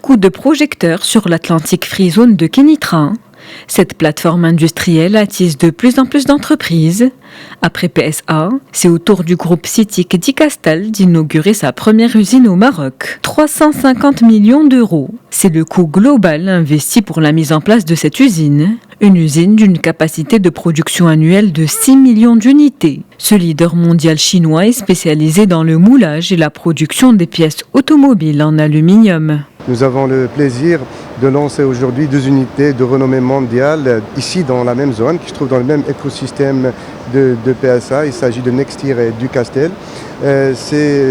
coup de projecteur sur l'Atlantic Free Zone de Kenitra. Cette plateforme industrielle attise de plus en plus d'entreprises. Après PSA, c'est au tour du groupe Citic d'Icastal d'inaugurer sa première usine au Maroc. 350 millions d'euros. C'est le coût global investi pour la mise en place de cette usine. Une usine d'une capacité de production annuelle de 6 millions d'unités. Ce leader mondial chinois est spécialisé dans le moulage et la production des pièces automobiles en aluminium. Nous avons le plaisir de lancer aujourd'hui 2 unités de renommée mondiale ici dans la même zone, qui se trouve dans le même écosystème de PSA. Il s'agit de Nextir et Ducastel. C'est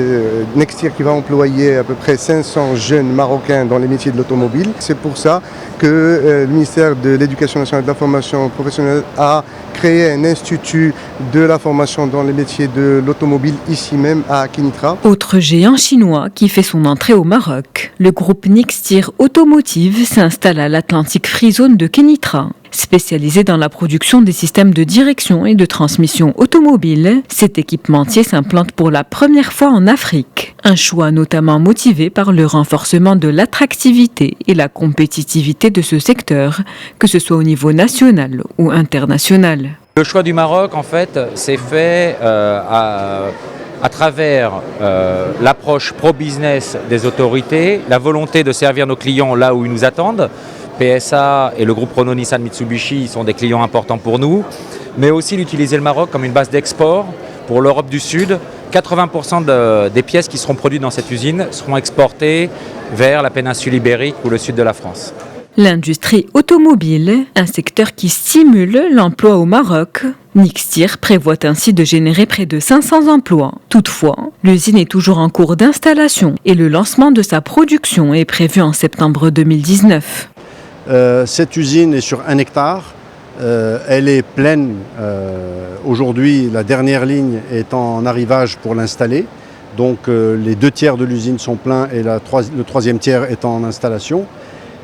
Nextir qui va employer à peu près 500 jeunes Marocains dans les métiers de l'automobile. C'est pour ça que le ministère de l'Éducation nationale et de la formation professionnelle a créé un institut de la formation dans les métiers de l'automobile ici même à Kenitra. Autre géant chinois qui fait son entrée au Maroc. Le groupe Nextir Automotive s'installe à l'Atlantic Free Zone de Kenitra. Spécialisé dans la production des systèmes de direction et de transmission automobile, cet équipementier s'implante pour la première fois en Afrique. Un choix notamment motivé par le renforcement de l'attractivité et la compétitivité de ce secteur, que ce soit au niveau national ou international. Le choix du Maroc, en fait, s'est fait à travers l'approche pro-business des autorités, la volonté de servir nos clients là où ils nous attendent. PSA et le groupe Renault Nissan Mitsubishi sont des clients importants pour nous, mais aussi d'utiliser le Maroc comme une base d'export pour l'Europe du Sud. 80% des pièces qui seront produites dans cette usine seront exportées vers la péninsule ibérique ou le sud de la France. L'industrie automobile, un secteur qui stimule l'emploi au Maroc. Nextir prévoit ainsi de générer près de 500 emplois. Toutefois, l'usine est toujours en cours d'installation et le lancement de sa production est prévu en septembre 2019. Cette usine est sur 1 hectare. Elle est pleine. Aujourd'hui, la dernière ligne est en arrivage pour l'installer. Donc les 2 tiers de l'usine sont pleins et le 3e tiers est en installation.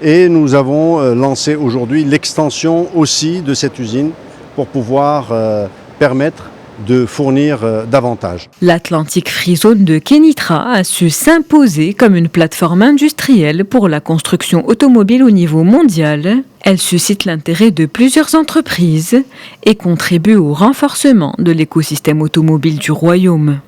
Et nous avons lancé aujourd'hui l'extension aussi de cette usine pour pouvoir permettre de fournir davantage. L'Atlantic Free Zone de Kenitra a su s'imposer comme une plateforme industrielle pour la construction automobile au niveau mondial. Elle suscite l'intérêt de plusieurs entreprises et contribue au renforcement de l'écosystème automobile du royaume.